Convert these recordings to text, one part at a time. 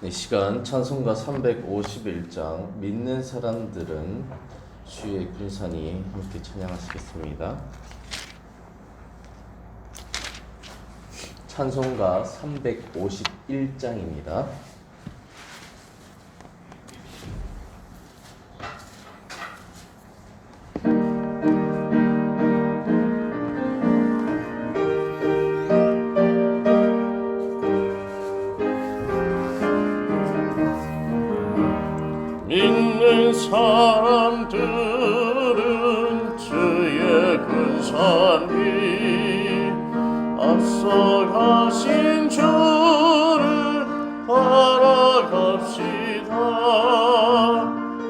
이 시간 찬송가 351장 믿는 사람들은 주의 군산이 함께 찬양하시겠습니다. 찬송가 351장입니다. 믿는 사람들은 주의 군산이 앞서가신 주를 따라갑시다.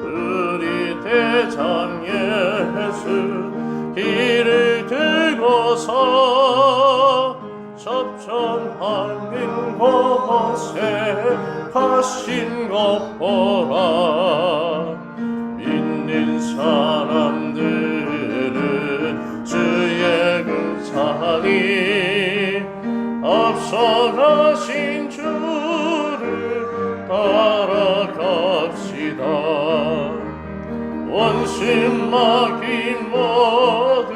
우리 대장 예수 길을 들고서 접전하는 곳에 가신 것 보라. 믿는 사람들은 주의 군산이 앞서가신 주를 따라갑시다. 원수마귀 모두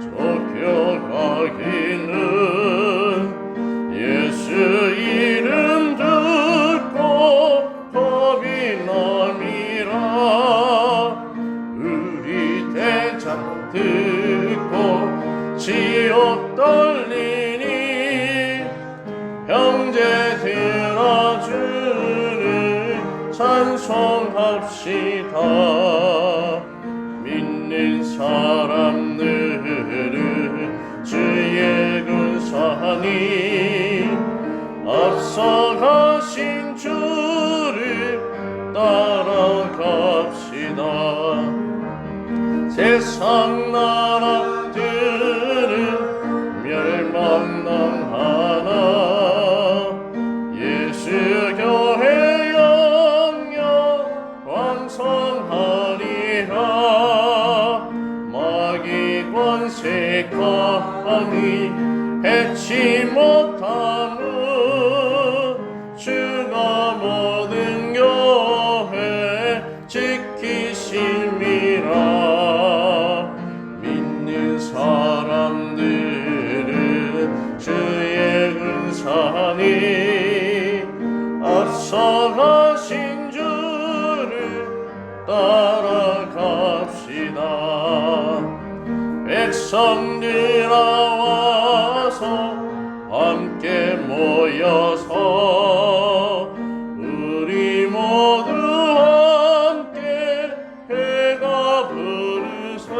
쫓겨가기는 예수 이름 듣고 겁이 남이라. 우리 대장 듣고 지옥 떨리니 형제들아 주를 찬송합시다. 믿는 사람들은 주의 군산이 앞서가신 주를 따라갑시다. 세상 나라들은 멸망당하나 예수 교회 영영 왕성하리라. 마귀 권세 감히 해치 못하는 주가 모든 교회 지키심이라. 믿는 사람들은 주의 군산이 앞서가신 주를 따라갑시다. 백성들아 와서 함께 모여서 우리 모두 함께 해가 부르세.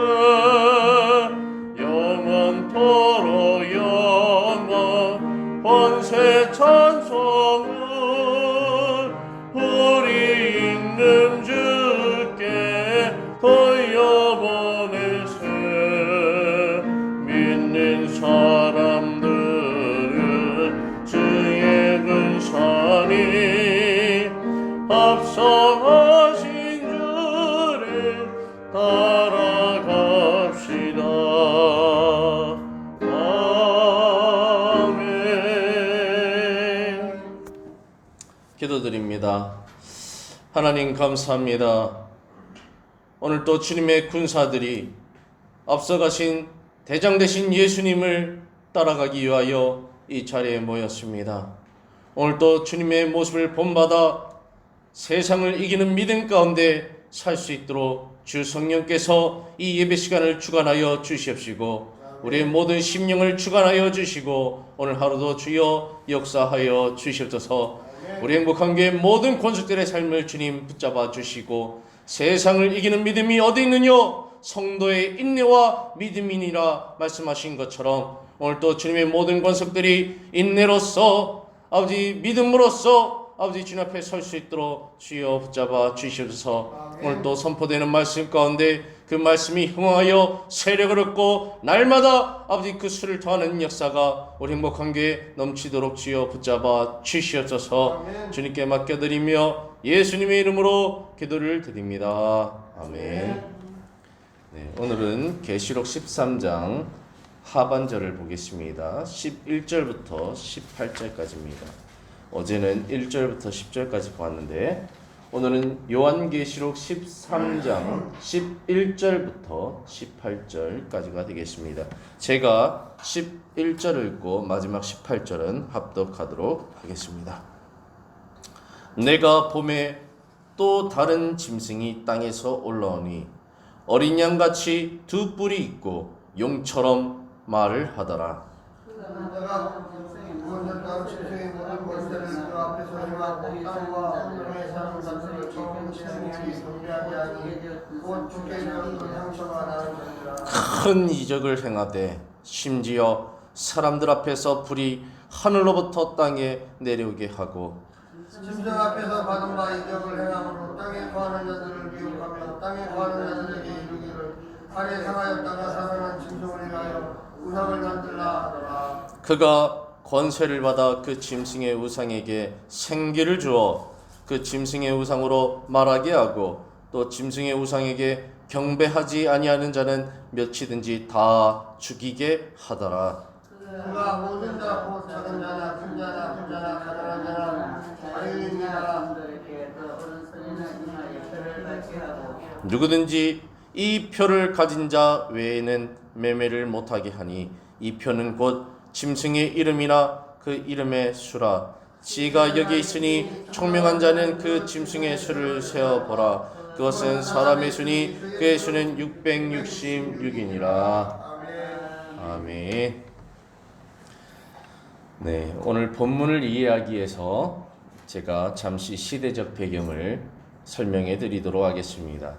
영원토록 영원 번세 찬송을 우리 있는 주께 돌려보내세. 믿는 사람들은 주의 군산이 앞서가신 주를 따라갑시다. 아멘. 기도드립니다. 하나님 감사합니다. 오늘 또 주님의 군사들이 앞서가신 대장 되신 예수님을 따라가기 위하여 이 자리에 모였습니다. 오늘 또 주님의 모습을 본받아 세상을 이기는 믿음 가운데 살 수 있도록 주 성령께서 이 예배 시간을 주관하여 주시옵시고 우리의 모든 심령을 주관하여 주시고 오늘 하루도 주여 역사하여 주시옵소서. 우리 행복한 교회 모든 권속들의 삶을 주님 붙잡아 주시고 세상을 이기는 믿음이 어디 있느냐? 성도의 인내와 믿음이니라 말씀하신 것처럼 오늘 또 주님의 모든 권속들이 인내로서 아버지 믿음으로써 아버지 주님 앞에 설 수 있도록 주여 붙잡아 주시옵소서. 오늘 또 선포되는 말씀 가운데 그 말씀이 흥하여 세력을 얻고 날마다 아버지 그 수를 더하는 역사가 우리 행복한 교회에 넘치도록 주여 붙잡아 주시옵소서. 아멘. 주님께 맡겨드리며 예수님의 이름으로 기도를 드립니다. 아멘. 네, 오늘은 계시록 13장 하반절을 보겠습니다. 11절부터 18절까지입니다. 어제는 1절부터 10절까지 보았는데 오늘은 요한계시록 13장 11절부터 18절까지가 되겠습니다. 제가 11절을 읽고 마지막 18절은 합독하도록 하겠습니다. 내가 봄에 또 다른 짐승이 땅에서 올라오니 어린 양같이 두 뿔이 있고 용처럼 말을 하더라. 내가 무엇을 다음 짐승의 모든 권세를 그 앞에서 행하고 땅과 하늘에 사는 자들을 처음 짐승이 경배하게 하니 곧 주께 되었던 상처가 나는지라. 큰 이적을 행하되 심지어 사람들 앞에서 불이 하늘로부터 땅에 내려오게 하고 짐승 앞에서 받은 바 이적을 행함으로 땅에 거하는 자들을 미혹하며 땅에 거하는 자들에게 이르기를 하늘에 상하였다가 살아난 짐승을 위하여 우상을 만들라 하더라. 그가 권세를 받아 그 짐승의 우상에게 생기를 주어 그 짐승의 우상으로 말하게 하고 또 짐승의 우상에게 경배하지 아니하는 자는 몇이든지 다 죽이게 하더라. 그가 모든 자, 곧 작은 자나 큰 자나 부자나 가난한 자나 자유인이나 누구든지 이 표를 가진 자 외에는 매매를 못하게 하니 이 표는 곧 짐승의 이름이나 그 이름의 수라. 지가 여기 있으니 총명한 자는 그 짐승의 수를 세어보라. 그것은 사람의 수니 그의 수는 666이니라. 아멘. 네, 오늘 본문을 이해하기 위해서 제가 잠시 시대적 배경을 설명해 드리도록 하겠습니다.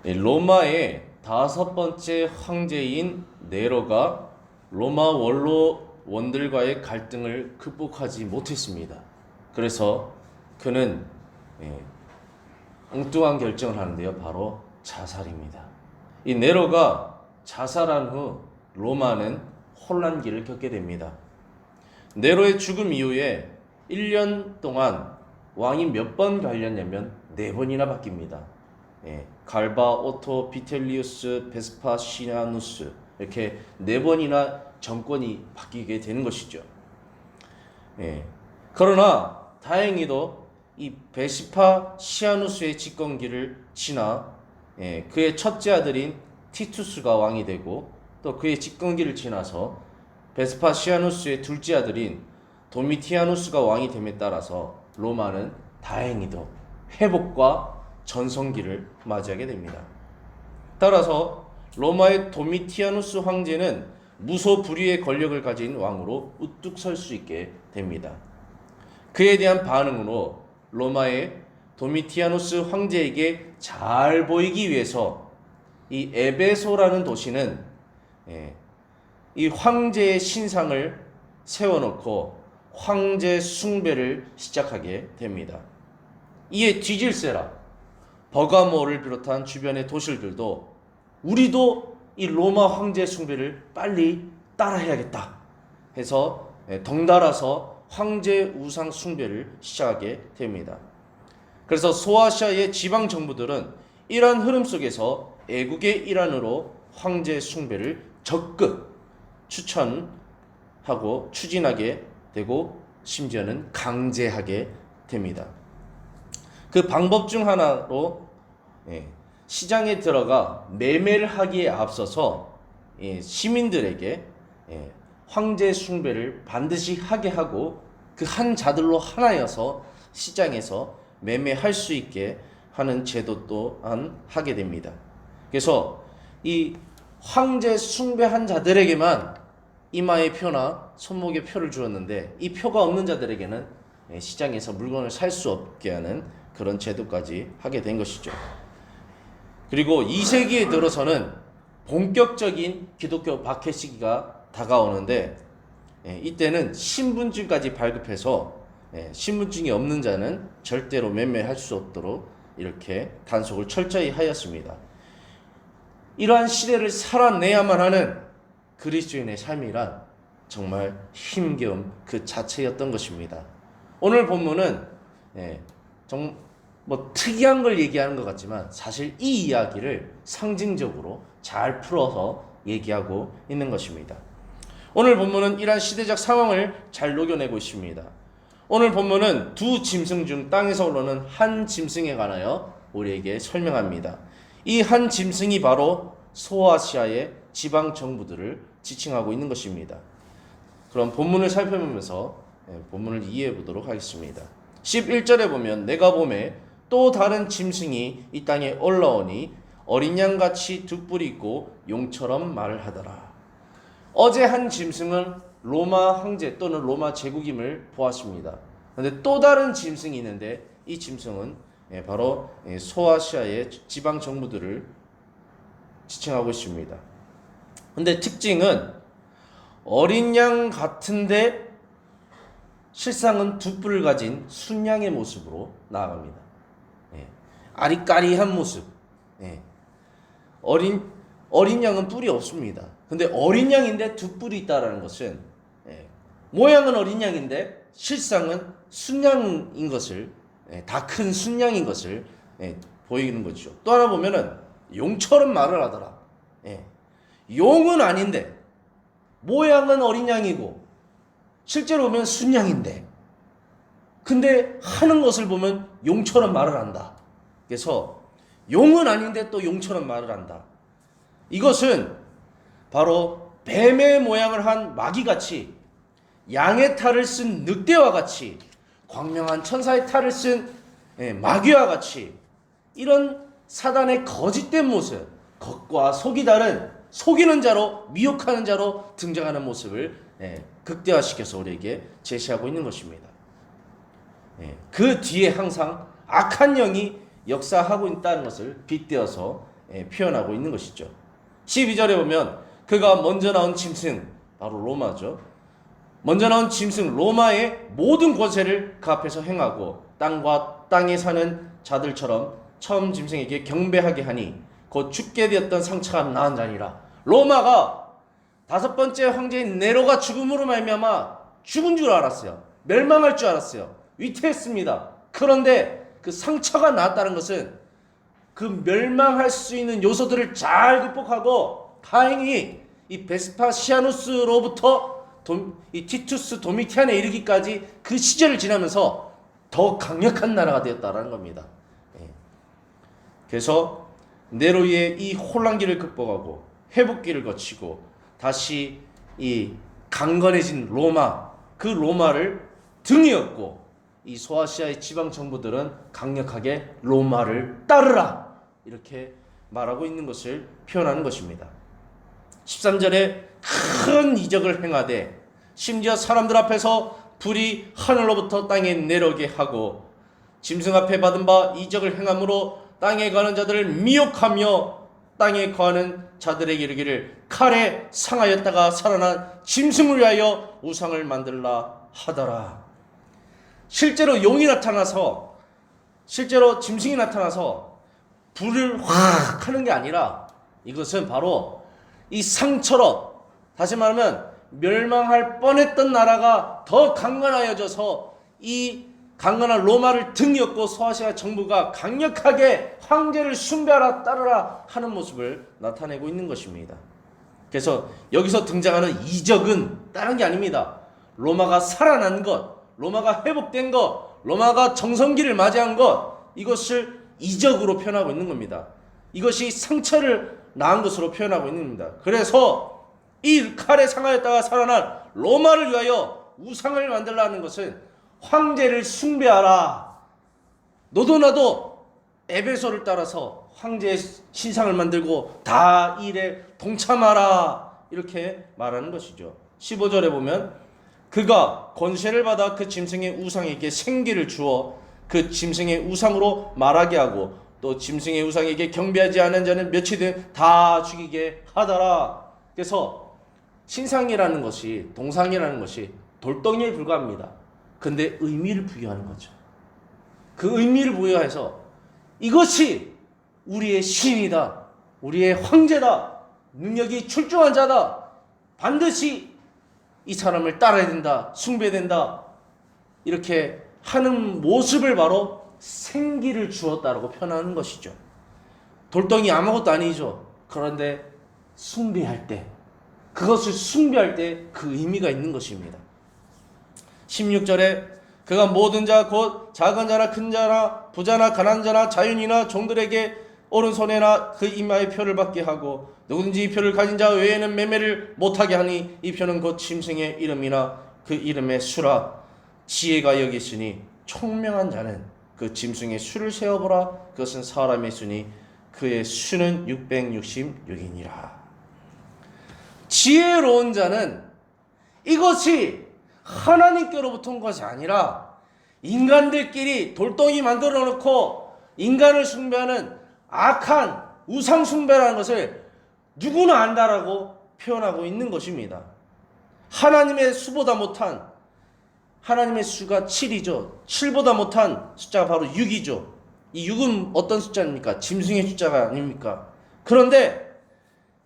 로마의 5번째 황제인 네로가 로마 원로원들과의 갈등을 극복하지 못했습니다. 그래서 그는 엉뚱한 결정을 하는데요. 바로 자살입니다. 이 네로가 자살한 후 로마는 혼란기를 겪게 됩니다. 네로의 죽음 이후에 1년 동안 왕이 몇 번 갈렸냐면 4번이나 바뀝니다. 갈바, 오토, 비텔리우스, 베스파시아누스 이렇게 4번이나 정권이 바뀌게 되는 것이죠. 그러나 다행히도 이 베스파시아누스의 집권기를 지나 그의 첫째 아들인 티투스가 왕이 되고 또 그의 집권기를 지나서 베스파시아누스의 둘째 아들인 도미티아누스가 왕이 됨에 따라서 로마는 다행히도 회복과 전성기를 맞이하게 됩니다. 따라서 로마의 도미티아누스 황제는 무소불위의 권력을 가진 왕으로 우뚝 설 수 있게 됩니다. 그에 대한 반응으로 로마의 도미티아누스 황제에게 잘 보이기 위해서 이 에베소라는 도시는 이 황제의 신상을 세워놓고 황제 숭배를 시작하게 됩니다. 이에 뒤질세라 버가모를 비롯한 주변의 도시들도 우리도 이 로마 황제 숭배를 빨리 따라해야겠다 해서 덩달아서 황제 우상 숭배를 시작하게 됩니다. 그래서 소아시아의 지방 정부들은 이러한 흐름 속에서 애국의 일환으로 황제 숭배를 적극 추천하고 추진하게 되고 심지어는 강제하게 됩니다. 그 방법 중 하나로 시장에 들어가 매매를 하기에 앞서서 시민들에게 황제 숭배를 반드시 하게 하고 그 한 자들로 하나여서 시장에서 매매할 수 있게 하는 제도 또한 하게 됩니다. 그래서 이 황제 숭배한 자들에게만 이마의 표나 손목에 표를 주었는데 이 표가 없는 자들에게는 시장에서 물건을 살 수 없게 하는 그런 제도까지 하게 된 것이죠. 그리고 2세기에 들어서는 본격적인 기독교 박해 시기가 다가오는데 이때는 신분증까지 발급해서 신분증이 없는 자는 절대로 매매할 수 없도록 이렇게 단속을 철저히 하였습니다. 이러한 시대를 살아내야만 하는 그리스도인의 삶이란 정말 힘겨움 그 자체였던 것입니다. 오늘 본문은 특이한 걸 얘기하는 것 같지만 사실 이 이야기를 상징적으로 잘 풀어서 얘기하고 있는 것입니다. 오늘 본문은 이러한 시대적 상황을 잘 녹여내고 있습니다. 오늘 본문은 두 짐승 중 땅에서 올라오는 한 짐승에 관하여 우리에게 설명합니다. 이 한 짐승이 바로 소아시아의 지방 정부들을 지칭하고 있는 것입니다. 그럼 본문을 살펴보면서 본문을 이해해 보도록 하겠습니다. 11절에 보면 내가 보매 또 다른 짐승이 이 땅에 올라오니 어린 양같이 두 뿔이 있고 용처럼 말을 하더라. 어제 한 짐승은 로마 황제 또는 로마 제국임을 보았습니다. 그런데 또 다른 짐승이 있는데 이 짐승은 바로 소아시아의 지방 정부들을 지칭하고 있습니다. 근데 특징은 어린 양 같은데 실상은 두 뿔을 가진 순양의 모습으로 나아갑니다. 아리까리한 모습. 어린 양은 뿔이 없습니다. 근데 어린 양인데 두 뿔이 있다라는 것은 모양은 어린 양인데 실상은 순양인 것을 다 큰 순양인 것을 보이는 거죠. 또 하나 보면은 용처럼 말을 하더라. 용은 아닌데 모양은 어린 양이고 실제로 보면 순양인데 근데 하는 것을 보면 용처럼 말을 한다. 그래서 용은 아닌데 또 용처럼 말을 한다. 이것은 바로 뱀의 모양을 한 마귀같이 양의 탈을 쓴 늑대와 같이 광명한 천사의 탈을 쓴 마귀와 같이 이런 사단의 거짓된 모습, 겉과 속이 다른 속이는 자로 미혹하는 자로 등장하는 모습을 극대화시켜서 우리에게 제시하고 있는 것입니다. 그 뒤에 항상 악한 영이 역사하고 있다는 것을 빗대어서 표현하고 있는 것이죠. 12절에 보면 그가 먼저 나온 짐승, 바로 로마죠. 먼저 나온 짐승 로마의 모든 권세를 그 앞에서 행하고 땅과 땅에 사는 자들처럼 처음 짐승에게 경배하게 하니 곧 죽게 되었던 상처가 나은 자니라. 로마가 다섯 번째 황제인 네로가 죽음으로 말미암아 죽은 줄 알았어요. 멸망할 줄 알았어요. 위태했습니다. 그런데 그 상처가 나았다는 것은 그 멸망할 수 있는 요소들을 잘 극복하고 다행히 이 베스파시아누스로부터 이 티투스 도미티안에 이르기까지 그 시절을 지나면서 더 강력한 나라가 되었다라는 겁니다. 그래서 네로의 이 혼란기를 극복하고 회복기를 거치고 다시 이 강건해진 로마, 그 로마를 등이었고 이 소아시아의 지방 정부들은 강력하게 로마를 따르라 이렇게 말하고 있는 것을 표현하는 것입니다. 13절에 큰 이적을 행하되 심지어 사람들 앞에서 불이 하늘로부터 땅에 내려오게 하고 짐승 앞에 받은 바 이적을 행함으로 땅에 가는 자들을 미혹하며 땅에 거하는 자들에게 이르기를 칼에 상하였다가 살아난 짐승을 위하여 우상을 만들라 하더라. 실제로 용이 나타나서 실제로 짐승이 나타나서 불을 확 하는 게 아니라 이것은 바로 이 상처로 다시 말하면 멸망할 뻔했던 나라가 더 강건하여져서 이 강건한 로마를 등이었고 소아시아 정부가 강력하게 황제를 숭배하라 따르라 하는 모습을 나타내고 있는 것입니다. 그래서 여기서 등장하는 이적은 다른 게 아닙니다. 로마가 살아난 것, 로마가 회복된 것, 로마가 정성기를 맞이한 것, 이것을 이적으로 표현하고 있는 겁니다. 이것이 상처를 낳은 것으로 표현하고 있는 겁니다. 그래서 이 칼에 상하였다가 살아난 로마를 위하여 우상을 만들라는 것은 황제를 숭배하라. 너도 나도 에베소를 따라서 황제의 신상을 만들고 다 일에 동참하라. 이렇게 말하는 것이죠. 15절에 보면 그가 권세를 받아 그 짐승의 우상에게 생기를 주어 그 짐승의 우상으로 말하게 하고 또 짐승의 우상에게 경배하지 않은 자는 며칠든 다 죽이게 하더라. 그래서 신상이라는 것이 동상이라는 것이 돌덩이에 불과합니다. 근데 의미를 부여하는 거죠. 그 의미를 부여해서 이것이 우리의 신이다. 우리의 황제다. 능력이 출중한 자다. 반드시 이 사람을 따라야 된다. 숭배해야 된다. 이렇게 하는 모습을 바로 생기를 주었다라고 표현하는 것이죠. 돌덩이 아무것도 아니죠. 그런데 숭배할 때 그것을 숭배할 때 그 의미가 있는 것입니다. 16절에 그가 모든 자 곧 작은 자나 큰 자나 부자나 가난한 자나 자유인이나 종들에게 오른손에나 그 이마에 표를 받게 하고 누구든지 이 표를 가진 자 외에는 매매를 못하게 하니 이 표는 곧 짐승의 이름이나 그 이름의 수라. 지혜가 여기 있으니 총명한 자는 그 짐승의 수를 세어보라. 그것은 사람의 수니 그의 수는 666이니라. 지혜로운 자는 이것이 하나님께로부터 온 것이 아니라 인간들끼리 돌덩이 만들어 놓고 인간을 숭배하는 악한 우상 숭배라는 것을 누구나 안다라고 표현하고 있는 것입니다. 하나님의 수보다 못한, 하나님의 수가 7이죠. 7보다 못한 숫자가 바로 6이죠. 이 6은 어떤 숫자입니까? 짐승의 숫자가 아닙니까? 그런데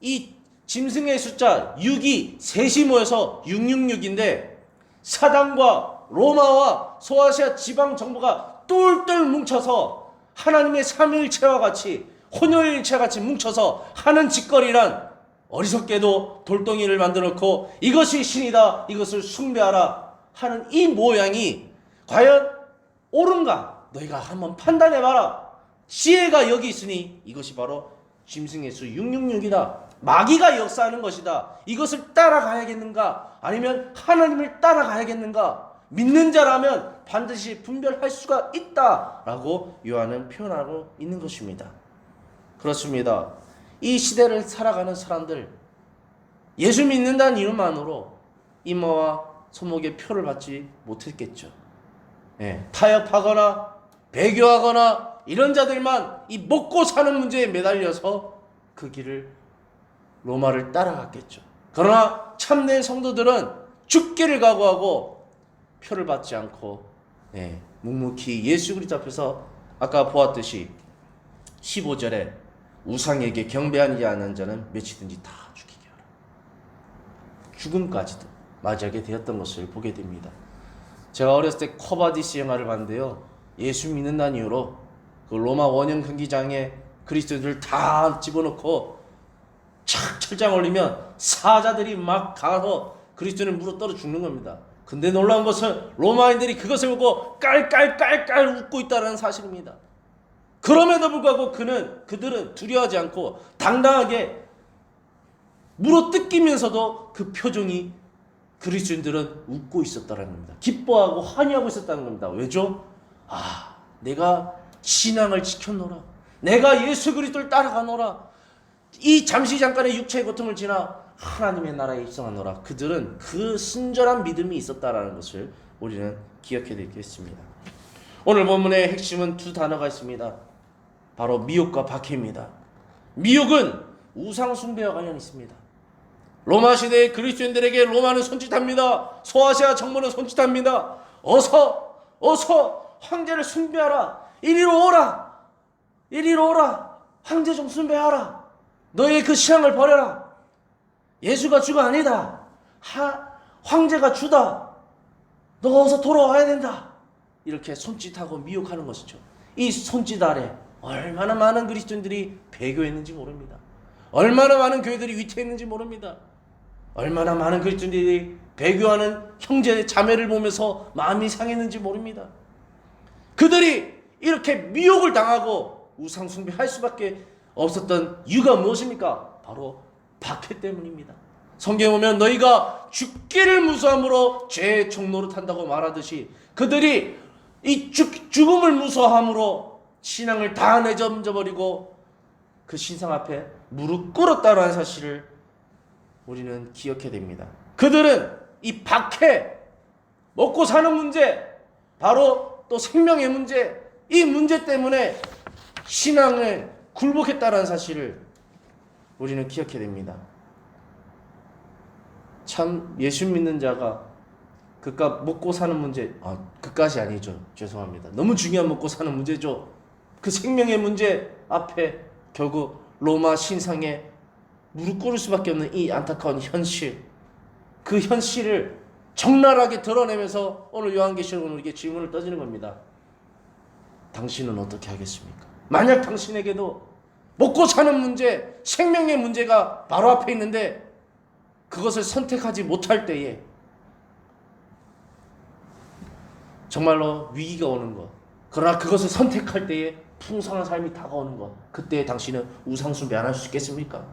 이 짐승의 숫자 6이 셋이 모여서 666인데 사단과 로마와 소아시아 지방 정부가 똘똘 뭉쳐서 하나님의 삼위일체와 같이 혼혈일체와 같이 뭉쳐서 하는 짓거리란 어리석게도 돌덩이를 만들어 놓고 이것이 신이다, 이것을 숭배하라 하는 이 모양이 과연 옳은가? 너희가 한번 판단해봐라. 지혜가 여기 있으니 이것이 바로 짐승의 수 666이다. 마귀가 역사하는 것이다. 이것을 따라가야겠는가? 아니면 하나님을 따라가야겠는가? 믿는 자라면 반드시 분별할 수가 있다라고 요한은 표현하고 있는 것입니다. 그렇습니다. 이 시대를 살아가는 사람들, 예수 믿는다는 이유만으로 이마와 손목에 표를 받지 못했겠죠. 타협하거나 배교하거나 이런 자들만 이 먹고 사는 문제에 매달려서 그 길을 로마를 따라갔겠죠. 그러나 참된 성도들은 죽기를 각오하고 표를 받지 않고 묵묵히 예수 그리스도 앞에서 아까 보았듯이 15절에 우상에게 경배하지 않는 자는 몇이든지 다 죽이게 하라. 죽음까지도 맞이하게 되었던 것을 보게 됩니다. 제가 어렸을 때 코바디스 영화를 봤는데요. 예수 믿는다는 이유로 그 로마 원형 경기장에 그리스도인들 다 집어넣고 착 철장 올리면 사자들이 막 가서 그리스도인을 물어 떨어 죽는 겁니다. 근데 놀라운 것은 로마인들이 그것을 보고 깔깔깔깔 웃고 있다는 사실입니다. 그럼에도 불구하고 그들은 두려워하지 않고 당당하게 물어 뜯기면서도 그 표정이 그리스도인들은 웃고 있었다는 겁니다. 기뻐하고 환희하고 있었다는 겁니다. 왜죠? 내가 신앙을 지켰노라. 내가 예수 그리스도를 따라가노라. 이 잠시 잠깐의 육체의 고통을 지나 하나님의 나라에 입성하노라. 그들은 그 순전한 믿음이 있었다라는 것을 우리는 기억해야 되겠습니다. 오늘 본문의 핵심은 두 단어가 있습니다. 바로 미혹과 박해입니다. 미혹은 우상 숭배와 관련이 있습니다. 로마 시대의 그리스도인들에게 로마는 손짓합니다. 소아시아 정부는 손짓합니다. 어서 황제를 숭배하라. 이리로 오라. 황제 좀 숭배하라. 너의 그 신앙을 버려라. 예수가 주가 아니다. 황제가 주다. 너 어서 돌아와야 된다. 이렇게 손짓하고 미혹하는 것이죠. 이 손짓 아래 얼마나 많은 그리스도인들이 배교했는지 모릅니다. 얼마나 많은 교회들이 위태했는지 모릅니다. 얼마나 많은 그리스도인들이 배교하는 형제 자매를 보면서 마음이 상했는지 모릅니다. 그들이 이렇게 미혹을 당하고 우상 숭배할 수밖에 없었던 이유가 무엇입니까? 바로 박해 때문입니다. 성경에 보면 너희가 죽기를 무서함으로 죄의 종로를 탄다고 말하듯이 그들이 이 죽음을 무서함으로 신앙을 다 내던져버리고 그 신상 앞에 무릎 꿇었다는 사실을 우리는 기억해야 됩니다. 그들은 이 박해, 먹고 사는 문제, 바로 또 생명의 문제, 이 문제 때문에 신앙을 굴복했다는 사실을 우리는 기억해야 됩니다. 참 예수 믿는 자가 그깟 먹고 사는 문제, 그까지 아니죠. 죄송합니다. 너무 중요한 먹고 사는 문제죠. 그 생명의 문제 앞에 결국 로마 신상에 무릎 꿇을 수밖에 없는 이 안타까운 현실, 그 현실을 적나라하게 드러내면서 오늘 요한계시록은 우리에게 질문을 떠지는 겁니다. 당신은 어떻게 하겠습니까? 만약 당신에게도 먹고 사는 문제, 생명의 문제가 바로 앞에 있는데 그것을 선택하지 못할 때에 정말로 위기가 오는 것, 그러나 그것을 선택할 때에 풍성한 삶이 다가오는 것, 그때 당신은 우상숭배 안 할 수 있겠습니까?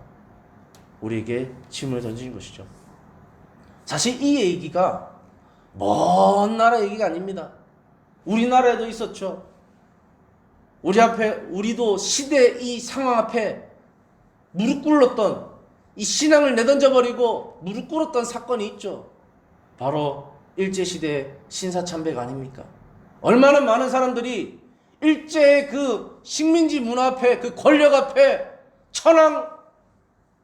우리에게 질문을 던지는 것이죠. 사실 이 얘기가 먼 나라 얘기가 아닙니다. 우리나라에도 있었죠. 우리도 시대 이 상황 앞에 무릎 꿇었던, 이 신앙을 내던져버리고 무릎 꿇었던 사건이 있죠. 바로 일제시대 신사참배가 아닙니까? 얼마나 많은 사람들이 일제의 그 식민지 문화 앞에, 그 권력 앞에, 천황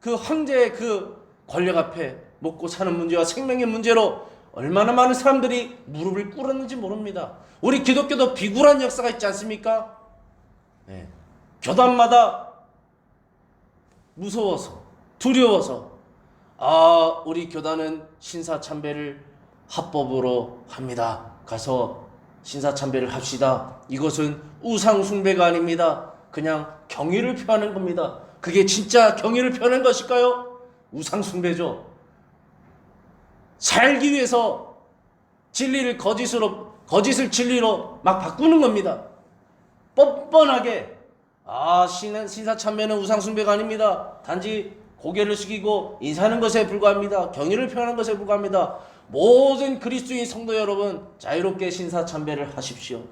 그 황제의 그 권력 앞에 먹고 사는 문제와 생명의 문제로 얼마나 많은 사람들이 무릎을 꿇었는지 모릅니다. 우리 기독교도 비굴한 역사가 있지 않습니까? 네. 교단마다 무서워서, 두려워서, 우리 교단은 신사참배를 합법으로 합니다. 가서 신사참배를 합시다. 이것은 우상숭배가 아닙니다. 그냥 경의를 표하는 겁니다. 그게 진짜 경의를 표하는 것일까요? 우상숭배죠. 살기 위해서 진리를 거짓을 진리로 막 바꾸는 겁니다. 뻔뻔하게. 신사참배는 우상숭배가 아닙니다. 단지 고개를 숙이고 인사하는 것에 불과합니다. 경의를 표하는 것에 불과합니다. 모든 그리스도인 성도 여러분, 자유롭게 신사참배를 하십시오.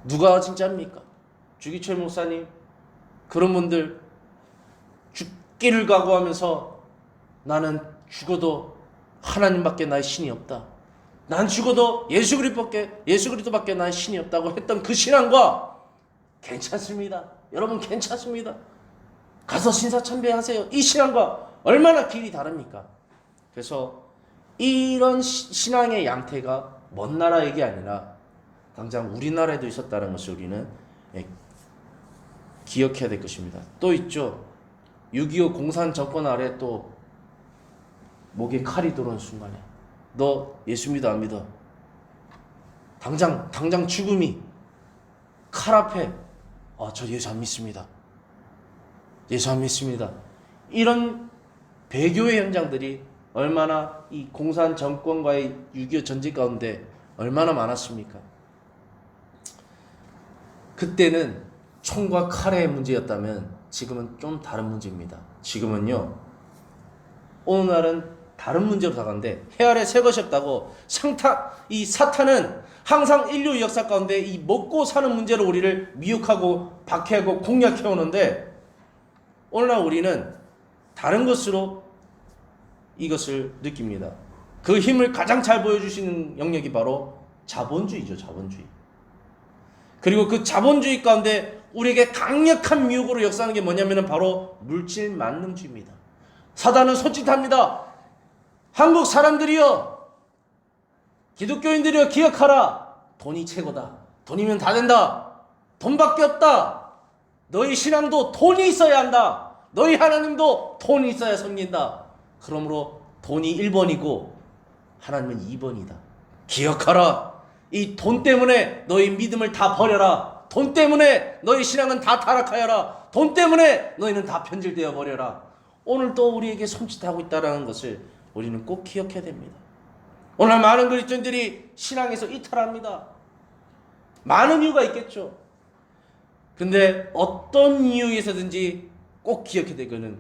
누가 진짜입니까? 주기철 목사님, 그런 분들 죽기를 각오하면서 나는 죽어도 하나님밖에 나의 신이 없다, 난 죽어도 예수 그리스도밖에 나의 신이 없다고 했던 그 신앙과 괜찮습니다. 여러분 괜찮습니다. 가서 신사참배하세요. 이 신앙과 얼마나 길이 다릅니까? 그래서 이런 신앙의 양태가 먼 나라 얘기 아니라 당장 우리나라에도 있었다는 것을 우리는 기억해야 될 것입니다. 또 있죠. 6.25 공산 정권 아래 또 목에 칼이 들어온 순간에 너 예수 믿어 안 믿어? 당장 죽음이 칼 앞에 저 예수 안 믿습니다. 예수 안 믿습니다. 이런 배교의 현장들이 얼마나 이 공산 정권과의 6.25 전쟁 가운데 얼마나 많았습니까? 그때는 총과 칼의 문제였다면 지금은 좀 다른 문제입니다. 지금은요, 오늘날은 다른 문제로 다가는데 해 아래 새 것이 없다고 이 사탄은 항상 인류 역사 가운데 이 먹고 사는 문제로 우리를 미혹하고 박해하고 공략해 오는데, 오늘날 우리는 다른 것으로 이것을 느낍니다. 그 힘을 가장 잘 보여주시는 영역이 바로 자본주의죠. 자본주의. 그리고 그 자본주의 가운데 우리에게 강력한 미혹으로 역사하는 게 뭐냐면 바로 물질 만능주의입니다. 사단은 손짓합니다. 한국 사람들이여, 기독교인들이여, 기억하라. 돈이 최고다. 돈이면 다 된다. 돈밖에 없다. 너희 신앙도 돈이 있어야 한다. 너희 하나님도 돈이 있어야 섬긴다. 그러므로 돈이 1번이고 하나님은 2번이다. 기억하라. 이 돈 때문에 너희 믿음을 다 버려라. 돈 때문에 너희 신앙은 다 타락하여라. 돈 때문에 너희는 다 변질되어 버려라. 오늘 또 우리에게 손짓하고 있다는 것을 우리는 꼭 기억해야 됩니다. 오늘 많은 그리스도인들이 신앙에서 이탈합니다. 많은 이유가 있겠죠. 근데 어떤 이유에서든지 꼭 기억해야 될 것은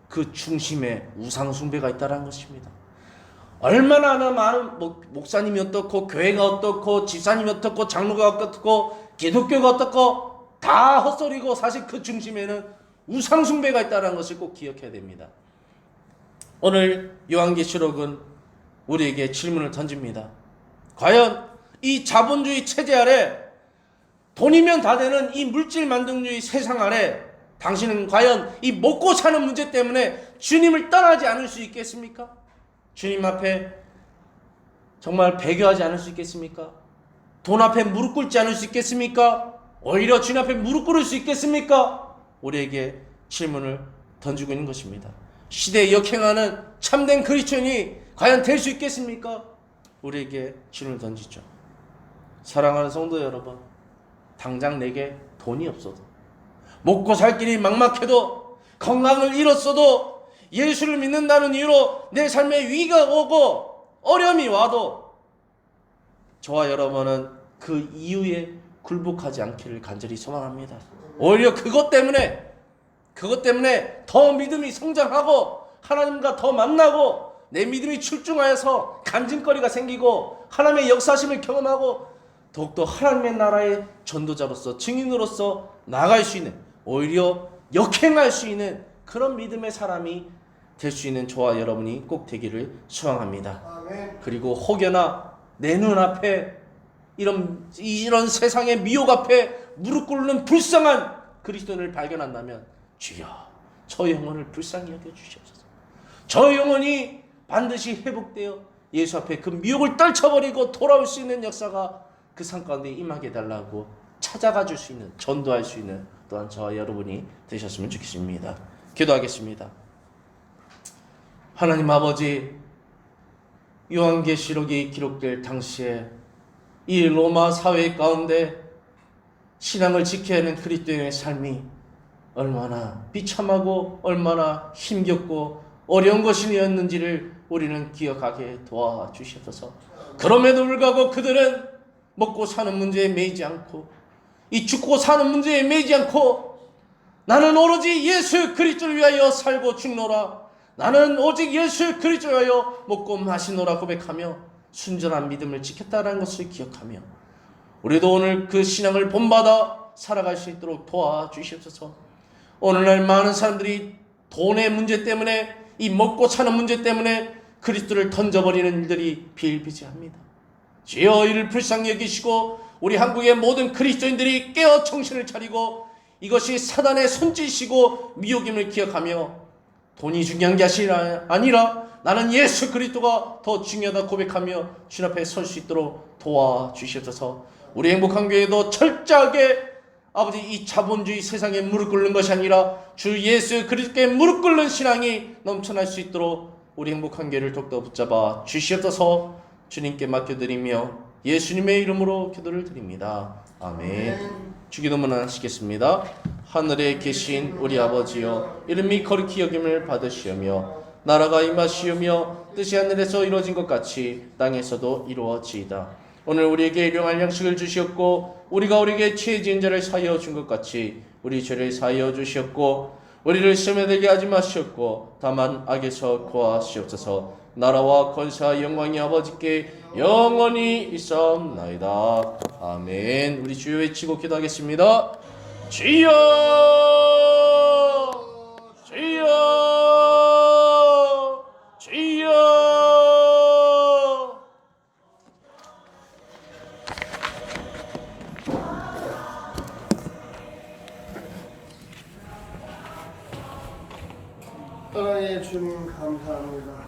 그 중심에 우상숭배가 있다는 것입니다. 얼마나 많은 목사님이 어떻고, 교회가 어떻고, 집사님이 어떻고, 장로가 어떻고, 기독교가 어떻고 다 헛소리고, 사실 그 중심에는 우상숭배가 있다는 것을 꼭 기억해야 됩니다. 오늘 요한계시록은 우리에게 질문을 던집니다. 과연 이 자본주의 체제 아래, 돈이면 다 되는 이 물질 만능주의 세상 아래 당신은 과연 이 먹고 사는 문제 때문에 주님을 떠나지 않을 수 있겠습니까? 주님 앞에 정말 배교하지 않을 수 있겠습니까? 돈 앞에 무릎 꿇지 않을 수 있겠습니까? 오히려 주님 앞에 무릎 꿇을 수 있겠습니까? 우리에게 질문을 던지고 있는 것입니다. 시대에 역행하는 참된 그리스도인이 과연 될 수 있겠습니까? 우리에게 질문을 던지죠. 사랑하는 성도 여러분, 당장 내게 돈이 없어도, 먹고 살 길이 막막해도, 건강을 잃었어도, 예수를 믿는다는 이유로 내 삶에 위기가 오고 어려움이 와도 저와 여러분은 그 이유에 굴복하지 않기를 간절히 소망합니다. 오히려 그것 때문에 더 믿음이 성장하고 하나님과 더 만나고 내 믿음이 출중하여서 간증거리가 생기고 하나님의 역사심을 경험하고 더욱더 하나님의 나라의 전도자로서 증인으로서 나아갈 수 있는, 오히려 역행할 수 있는 그런 믿음의 사람이 될 수 있는 저와 여러분이 꼭 되기를 소망합니다. 아멘. 그리고 혹여나 내 눈앞에 이런 세상의 미혹 앞에 무릎 꿇는 불쌍한 그리스도인을 발견한다면 주여 저 영혼을 불쌍히 여겨주시옵소서. 저 영혼이 반드시 회복되어 예수 앞에 그 미혹을 떨쳐버리고 돌아올 수 있는 역사가 그 삶 가운데 임하게 해달라고 찾아가 줄 수 있는, 전도할 수 있는 또한 저와 여러분이 되셨으면 좋겠습니다. 기도하겠습니다. 하나님 아버지, 요한계시록이 기록될 당시에 이 로마 사회 가운데 신앙을 지켜야 하는 그리스도인의 삶이 얼마나 비참하고 얼마나 힘겹고 어려운 것이었는지를 우리는 기억하게 도와주시옵소서. 그럼에도 불구하고 그들은 먹고 사는 문제에 매이지 않고 이 죽고 사는 문제에 매이지 않고 나는 오로지 예수 그리스도를 위하여 살고 죽노라, 나는 오직 예수 그리스도를 위하여 먹고 마시노라 고백하며 순전한 믿음을 지켰다는 것을 기억하며 우리도 오늘 그 신앙을 본받아 살아갈 수 있도록 도와주시옵소서. 오늘날 많은 사람들이 돈의 문제 때문에, 이 먹고 사는 문제 때문에 그리스도를 던져버리는 일들이 비일비재합니다. 주여 이를 불쌍히 여기시고 우리 한국의 모든 그리스도인들이 깨어 정신을 차리고 이것이 사단의 손짓이고 미혹임을 기억하며 돈이 중요한 것이 아니라 나는 예수 그리스도가 더 중요하다 고백하며 주님 앞에 설 수 있도록 도와주시옵소서. 우리 행복한 교회도 철저하게 아버지 이 자본주의 세상에 무릎 꿇는 것이 아니라 주 예수 그리스도께 무릎 꿇는 신앙이 넘쳐날 수 있도록 우리 행복한 교회를 더욱더 붙잡아 주시옵소서. 주님께 맡겨드리며 예수님의 이름으로 기도를 드립니다. 아멘. 주기도문 하시겠습니다. 하늘에 계신 우리 아버지여, 이름이 거룩히 여김을 받으시오며 나라가 임하시오며 뜻이 하늘에서 이루어진 것 같이 땅에서도 이루어지이다. 오늘 우리에게 일용할 양식을 주시옵고 우리가 우리에게 죄 지은 자를 사하여 준 것 같이 우리 죄를 사하여 주시옵고 우리를 시험에 들게 하지 마시옵고 다만 악에서 구하시옵소서. 나라와 권세와 영광이 아버지께 영원히 있사옵나이다. 아멘. 우리 주여 외치고 기도하겠습니다. 주여 주여 주여. 사랑의 주님 감사합니다.